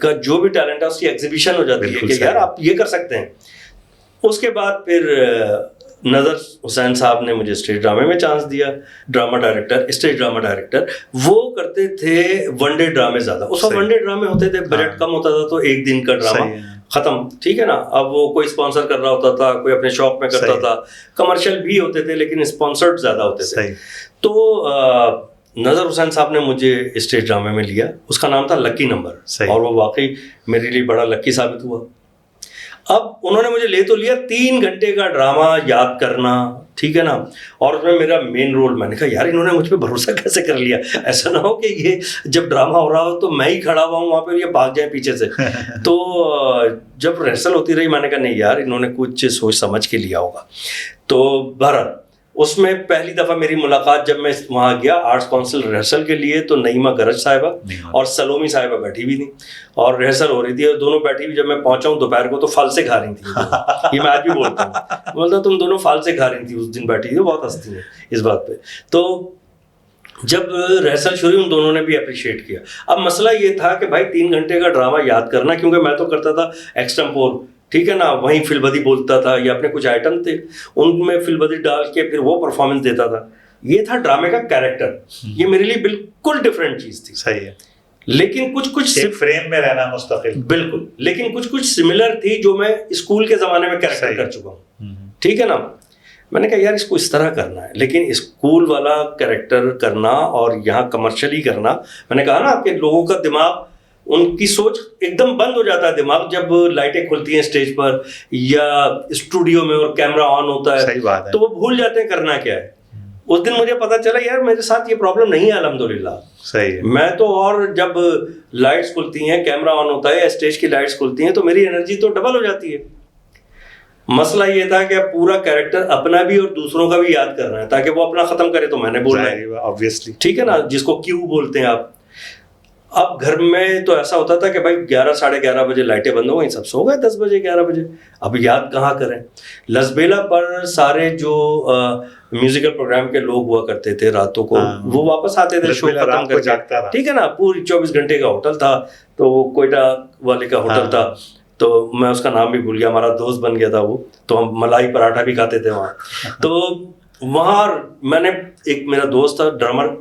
کا جو بھی ٹیلنٹ ہے اس کی ایگزیبیشن ہو جاتی ہے کہ یار آپ یہ کر سکتے ہیں. اس کے بعد پھر نظر حسین صاحب نے مجھے اسٹیج ڈرامے میں چانس دیا. Drama director, stage drama director. وہ کرتے تھے ون ڈے ڈرامے زیادہ. اس وقت ون ڈے ڈرامے ہوتے تھے, بجٹ کم ہوتا تھا, تو 1 دن کا ڈرامہ ختم, ٹھیک ہے نا. اب وہ کوئی اسپانسر کر رہا ہوتا تھا, کوئی اپنے شاپ میں کرتا تھا, کمرشل بھی ہوتے تھے لیکن اسپانسرڈ زیادہ ہوتے تھے. تو نظر حسین صاحب نے مجھے اسٹیج ڈرامے میں لیا. اس کا نام تھا لکی نمبر, اور وہ واقعی میرے لیے بڑا لکی ثابت ہوا. اب انہوں نے مجھے لے تو لیا 3 گھنٹے کا ڈرامہ یاد کرنا, ٹھیک ہے نا, اور اس میں میرا مین رول. میں نے کہا یار انہوں نے مجھ پہ بھروسہ کیسے کر لیا, ایسا نہ ہو کہ یہ جب ڈرامہ ہو رہا ہو تو میں ہی کھڑا ہوا ہوں وہاں پہ, یہ بھاگ جائیں پیچھے سے. تو جب ریہرسل ہوتی رہی میں نے کہا نہیں یار انہوں نے کچھ سوچ سمجھ کے لیا ہوگا. تو بہرحال اس میں پہلی دفعہ میری ملاقات جب میں وہاں گیا آرٹس کونسل ریہرسل کے لیے, تو نعیمہ گرج صاحبہ اور سلومی صاحبہ بیٹھی ہوئی تھیں اور ریہرسل ہو رہی تھی, اور دونوں بیٹھی ہوئی. جب میں پہنچا ہوں دوپہر کو تو فالسے کھا رہی تھیں. یہ میں آج بھی بولتا ہوں, بولتا تم دونوں فالسے کھا رہی تھی اس دن بیٹھی تھی, بہت ہنستی ہیں اس بات پہ. تو جب ریہرسل شروع ان دونوں نے بھی اپریشیٹ کیا. اب مسئلہ یہ تھا کہ بھائی 3 گھنٹے کا ڈرامہ یاد کرنا, کیونکہ میں تو کرتا تھا ایکسٹمپور, ٹھیک ہے نا, وہیں فل بدی بولتا تھا یا اپنے کچھ آئٹم تھے ان میں فل بدی ڈال کے پھر وہ پرفارمنس دیتا تھا. یہ تھا ڈرامے کا کیریکٹر, یہ میرے لیے بالکل ڈفرینٹ چیز تھی. صحیح ہے. لیکن کچھ فریم میں رہنا مستقل, بالکل, لیکن کچھ سملر تھی جو میں اسکول کے زمانے میں کیریکٹر کر چکا ہوں, ٹھیک ہے نا. میں نے کہا یار اس کو اس طرح کرنا ہے, لیکن اسکول والا کیریکٹر کرنا اور یہاں کمرشلی کرنا, میں نے کہا نا کہ لوگوں کا دماغ, ان کی سوچ ایک دم بند ہو جاتا ہے دماغ جب لائٹیں کھلتی ہیں اسٹیج پر یا اسٹوڈیو میں اور کیمرہ آن ہوتا ہے, تو وہ بھول جاتے ہیں کرنا کیا ہے. اس دن مجھے پتا چلا یار میرے ساتھ یہ پرابلم نہیں ہے الحمدللہ. صحیح ہے. میں تو اور جب لائٹس کھلتی ہیں, کیمرہ آن ہوتا ہے یا اسٹیج کی لائٹس کھلتی ہیں تو میری انرجی تو ڈبل ہو جاتی ہے. مسئلہ یہ تھا کہ پورا کیریکٹر اپنا بھی اور دوسروں کا بھی یاد کرنا ہے تاکہ وہ اپنا ختم کرے تو میں نے بولنا ہے, obviously, ٹھیک ہے نا, جس کو کیو بولتے ہیں آپ. اب گھر میں تو ایسا ہوتا تھا کہ بھائی 11 ساڑھے 11 بجے لائٹیں بند ہو گئی, سب سو گئے 10 بجے 11 بجے. اب یاد کہاں کریں. لسبیلا پر سارے جو میوزیکل پروگرام کے لوگ ہوا کرتے تھے راتوں کو, وہ واپس آتے تھے شو ختم کر کے, ٹھیک ہے نا, پوری 24 گھنٹے کا ہوٹل تھا. تو وہ کوئٹہ والے کا ہوٹل تھا, تو میں اس کا نام بھی بھول گیا, ہمارا دوست بن گیا تھا وہ, تو ہم ملائی پراٹھا بھی کھاتے تھے وہاں. تو وہاں میں نے ایک میرا دوست تھا ڈرامر,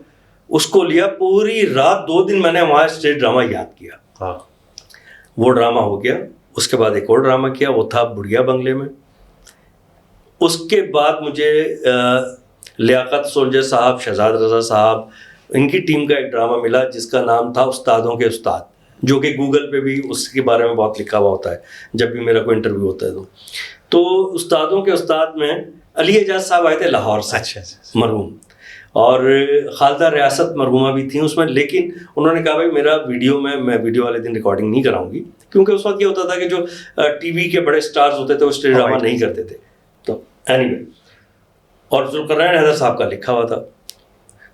اس کو لیا, پوری رات 2 دن میں نے وہاں اسٹیج ڈرامہ یاد کیا. وہ ڈرامہ ہو گیا. اس کے بعد ایک اور ڈرامہ کیا, وہ تھا بڑھیا بنگلے میں. اس کے بعد مجھے لیاقت سولجر صاحب, شہزاد رضا صاحب, ان کی ٹیم کا ایک ڈرامہ ملا جس کا نام تھا استادوں کے استاد, جو کہ گوگل پہ بھی اس کے بارے میں بہت لکھا ہوا ہوتا ہے جب بھی میرا کوئی انٹرویو ہوتا ہے. تو استادوں کے استاد میں علی اعجاز صاحب آئے تھے لاہور سے, مرحوم, اور خالدہ ریاست مرحومہ بھی تھیں اس میں. لیکن انہوں نے کہا بھائی میرا میں ویڈیو والے دن ریکارڈنگ نہیں کراؤں گی, کیونکہ اس وقت یہ ہوتا تھا کہ جو ٹی وی کے بڑے سٹارز ہوتے تھے وہ اسٹیج ڈرامہ نہیں کرتے تھے. تو اینی وے, اور ذوالقرنین حیدر صاحب کا لکھا ہوا تھا.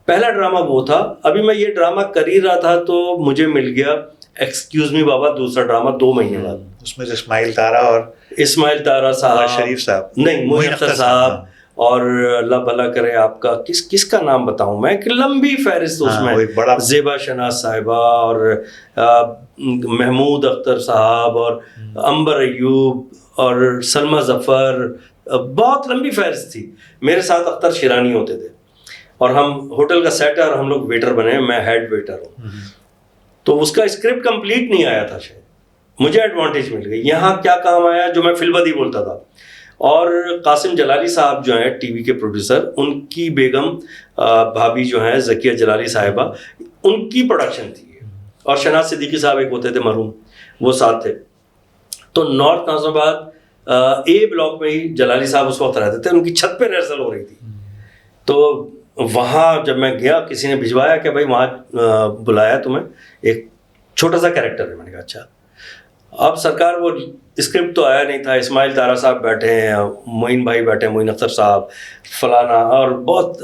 پہلا ڈرامہ وہ تھا. ابھی میں یہ ڈرامہ کر ہی رہا تھا تو مجھے مل گیا ایکسکیوز می بابا, دوسرا ڈرامہ 2 مہینے بعد. اس میں اسماعیل تارا صاحب, شریف صاحب نہیں, معین اختر صاحب, اور اللہ بھلا کرے آپ کا کس کا نام بتاؤں میں, ایک لمبی فہرست اس میں, زیبا شناز صاحبہ اور محمود اختر صاحب اور عنبر ایوب اور سلمہ ظفر, بہت لمبی فہرست تھی. میرے ساتھ اختر شیرانی ہوتے تھے, اور ہم ہوٹل کا سیٹ ہے اور ہم لوگ ویٹر بنے, میں ہیڈ ویٹر ہوں. تو اس کا اسکرپٹ کمپلیٹ نہیں آیا تھا شاید, مجھے ایڈوانٹیج مل گئی. یہاں کیا کام آیا, جو میں فل بدی بولتا تھا, اور قاسم جلالی صاحب جو ہیں ٹی وی کے پروڈیوسر, ان کی بیگم بھابھی جو ہیں ذکیہ جلالی صاحبہ, ان کی پروڈکشن تھی, اور شہناز صدیقی صاحب ایک ہوتے تھے مرحوم, وہ ساتھ تھے. تو نارتھ ناظم آباد اے بلاک میں ہی جلالی صاحب اس وقت رہتے تھے, ان کی چھت پہ ریہرسل ہو رہی تھی. تو وہاں جب میں گیا, کسی نے بھجوایا کہ بھائی وہاں بلایا تمہیں, ایک چھوٹا سا کیریکٹر ہے. میں نے کہا اچھا. اب سرکار وہ اسکرپٹ تو آیا نہیں تھا, اسماعیل طارا صاحب بیٹھے ہیں, معین بھائی بیٹھے ہیں, معین اختر صاحب, فلانا, اور بہت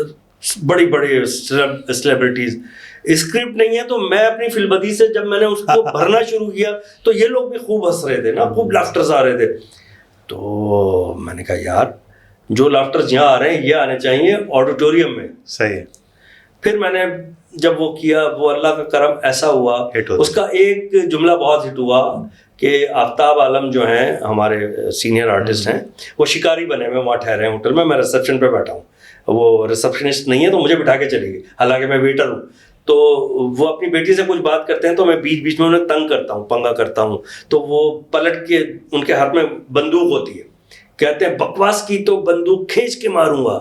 بڑی بڑی سیلیبریٹیز. اسکرپٹ نہیں ہے. تو میں اپنی فل بدی سے جب میں نے اس کو بھرنا شروع کیا تو یہ لوگ بھی خوب ہنس رہے تھے نا, خوب لافٹرز آ رہے تھے. تو میں نے کہا یار جو لافٹرز یہاں آ رہے ہیں یہ آنے چاہیے آڈیٹوریم میں. صحیح ہے. پھر میں نے جب وہ کیا, وہ اللہ کا کرم ایسا ہوا, اس کا ایک جملہ بہت ہٹ ہوا کہ آفتاب عالم جو ہیں ہمارے سینئر آرٹسٹ ہیں, وہ شکاری بنے ہوئے وہاں ٹھہرے ہیں ہوٹل میں ریسیپشن پہ بیٹھا ہوں. وہ ریسیپشنسٹ نہیں ہے تو مجھے بٹھا کے چلی گئی, حالانکہ میں ویٹر ہوں. تو وہ اپنی بیٹی سے کچھ بات کرتے ہیں تو میں بیچ بیچ میں انہیں تنگ کرتا ہوں, پنگا کرتا ہوں. تو وہ پلٹ کے, ان کے ہاتھ میں بندوق ہوتی ہے, کہتے ہیں بکواس کی تو بندوق کھینچ کے ماروں گا.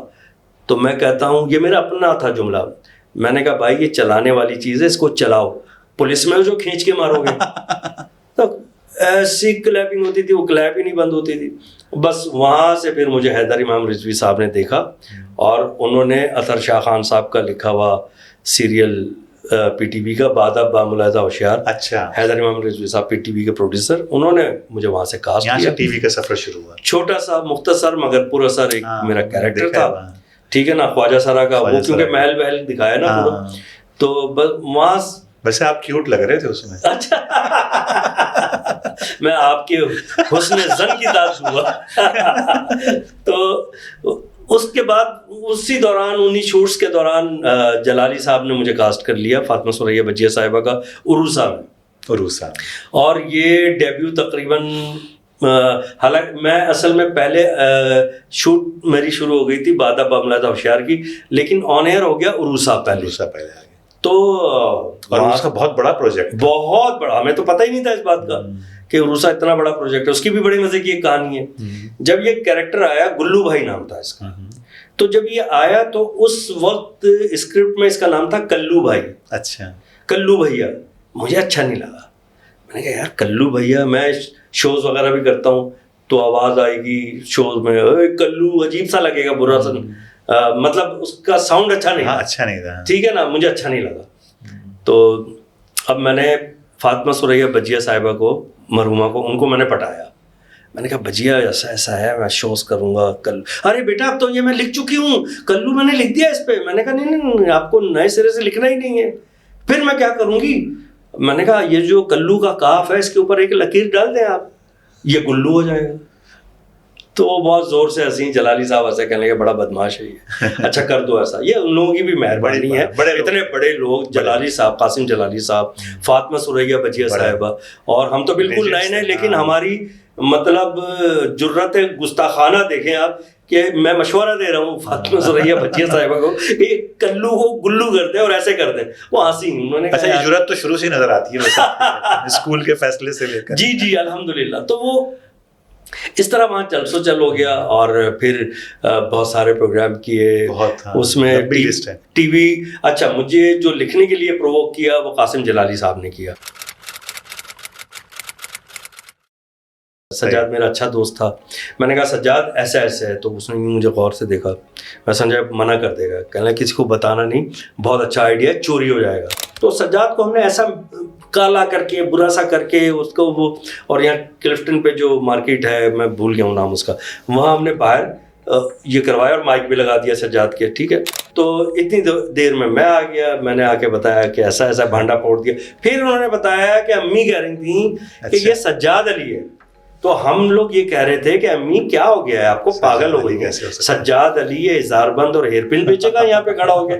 تو میں کہتا ہوں, یہ میرا اپنا تھا جملہ, میں نے کہا بھائی یہ چلانے والی چیز ہے, اس کو چلاؤ, پولیس میں جو کھینچ کے مارو گے. تو ایسی کلیپنگ ہوتی تھی, وہ کلیپ ہی نہیں بند ہوتی تھی. بس وہاں سے پھر مجھے حیدر امام رضوی صاحب نے دیکھا, اور انہوں نے اطہر شاہ خان صاحب کا لکھا ہوا سیریل پی ٹی وی کا بعد اب با ملاحظہ ہوشیار, اچھا, حیدر امام رضوی صاحب پی ٹی وی کے پروڈیوسر, انہوں نے مجھے وہاں سے کاسٹ یہاں کیا. سے ٹی وی کا سفر شروع ہوا. چھوٹا سا مختصر مگر پر اثر ایک میرا کیریکٹر تھا, ٹھیک ہے نا, خواجہ سرا کا, وہ کیونکہ محل وحل دکھایا نا پورا, تو بس وہاں. ویسے آپ کیوٹ لگ رہے تھے اس میں. اچھا, میں آپ کے حسن زن کی داد ہوا. تو اس کے بعد اسی دوران انہی شوٹس کے دوران جلالی صاحب نے مجھے کاسٹ کر لیا فاطمہ ثریا بجیہ صاحبہ کا عروسہ میں. عروسہ, اور یہ ڈیبیو تقریباً, حالانکہ میں اصل میں پہلے شوٹ میری شروع ہو گئی تھی بعد اب با ملاحظہ ہوشیار کی, لیکن آن ایئر ہو گیا عروسہ پہلے. عروسہ پہلے آ گیا. تو عروسہ بہت بڑا پروجیکٹ, بہت بڑا, ہمیں تو پتہ ہی نہیں تھا اس بات کا کہ عروسہ اتنا بڑا پروجیکٹ ہے. اس کی بھی بڑی مزے کی ایک کہانی ہے. جب یہ کیریکٹر آیا, گلو بھائی نام تھا اس کا, تو جب یہ آیا تو اس وقت اسکرپٹ میں اس کا نام تھا کلو بھائی. اچھا, کلو بھیا. مجھے اچھا نہیں لگا. میں نے کہا یار کلو بھیا, میں شوز وغیرہ بھی کرتا ہوں تو آواز آئے گی شوز میں, کلو عجیب سا لگے گا, برا سا, مطلب اس کا ساؤنڈ اچھا نہیں, اچھا نہیں تھا, ٹھیک ہے نا, مجھے اچھا نہیں لگا. تو اب میں نے فاطمہ ثریا بجیہ صاحبہ کو, مرحومہ کو, ان کو میں نے پٹایا. میں نے کہا بجیہ ایسا ایسا ہے, میں شوز کروں گا کل. ارے بیٹا اب تو یہ میں لکھ چکی ہوں, کلو میں نے لکھ دیا اس پہ. میں نے کہا نہیں, آپ کو نئے سرے سے لکھنا ہی نہیں ہے. پھر میں کیا کروں گی. میں نے کہا یہ جو کلو کا کاف ہے اس کے اوپر ایک لکیر ڈال دیں آپ, یہ گلو ہو جائے گا. تو وہ بہت زور سے ہنسی. جلالی صاحب ایسا کہنے لگے بڑا بدماش ہے یہ, اچھا کر دو ایسا. یہ ان لوگوں کی بھی مہربانی ہے, اتنے بڑے لوگ, جلالی صاحب, قاسم جلالی صاحب, فاطمہ ثریا بجیہ صاحبہ, اور ہم تو بالکل نئے نئے, لیکن ہماری مطلب جرت گستاخانہ دیکھیں آپ کہ میں مشورہ دے رہا ہوں فاطمہ ثریا بجیہ صاحبہ کو کہ کلو کو گلو کر دیں اور ایسے کر دیں. وہ ہنسی. انہوں نے کہا یہ جرت تو شروع سے نظر آتی ہے اسکول کے فیصلے سے لے کر. جی جی الحمدللہ. تو وہ اس طرح وہاں چل سو ہو گیا, اور پھر بہت سارے پروگرام کیے اس میں ٹی وی. اچھا, مجھے جو لکھنے کے لیے پرووک کیا وہ قاسم جلالی صاحب نے کیا. سجاد میرا اچھا دوست تھا. میں نے کہا سجاد ایسا ایسا ہے, تو اس نے مجھے غور سے دیکھا. میں سمجھا منع کر دے گا, کہنا کسی کو بتانا نہیں, بہت اچھا آئیڈیا ہے, چوری ہو جائے گا. تو سجاد کو ہم نے ایسا کالا کر کے, برا سا کر کے اس کو وہ, اور یہاں کلفٹن پہ جو مارکیٹ ہے, میں بھول گیا ہوں نام اس کا, وہاں ہم نے باہر یہ کروایا اور مائک بھی لگا دیا سجاد کے, ٹھیک ہے. تو اتنی دیر میں آ گیا, میں نے آ کے بتایا کہ ایسا ایسا بھانڈا پھوڑ دیا. پھر انہوں نے بتایا کہ امی کہہ رہی تھیں کہ یہ سجاد علی ہے. تو ہم لوگ یہ کہہ رہے تھے کہ امی کیا ہو گیا ہے آپ کو, پاگل ہو گئی ہے, سجاد علی ہے, اظہار بند اور ہیئر پن بیچے گا, یہاں پہ کھڑا ہو گیا.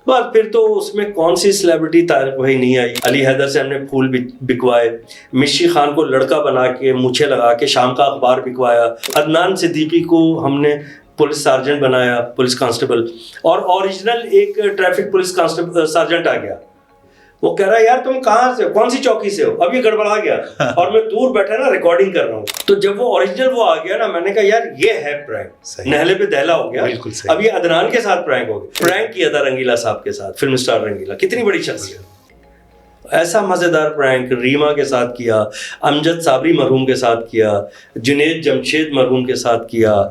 بس پھر تو اس میں کون سی سیلیبریٹی طارق بھائی نہیں آئی. علی حیدر سے ہم نے پھول بکوائے, مشی خان کو لڑکا بنا کے مونچھیں لگا کے شام کا اخبار بکوایا, عدنان صدیقی کو ہم نے پولیس سارجنٹ بنایا, پولیس کانسٹیبل, اور اوریجنل ایک ٹریفک پولیس کانسٹیبل سارجنٹ آ گیا. وہ کہہ رہا ہے یار تم کہاں سے ہو, کون سی چوکی سے ہو, اب یہ گڑبڑا گیا, اور میں دور بیٹھا نا ریکارڈنگ کر رہا ہوں. تو جب وہ اوریجنل وہ آ گیا نا, میں نے کہا یار یہ ہے پرینک, نہلے پہ دہلا ہو گیا. اب یہ عدنان کے ساتھ پرینک ہو گیا. پرینک کیا تھا رنگیلا صاحب کے ساتھ, فلم اسٹار رنگیلا, کتنی بڑی شخصیت. ایسا مزیدار پرینک ریما کے ساتھ کیا, امجد صابری مرحوم کے ساتھ کیا, جنید جمشید مرحوم کے ساتھ کیا.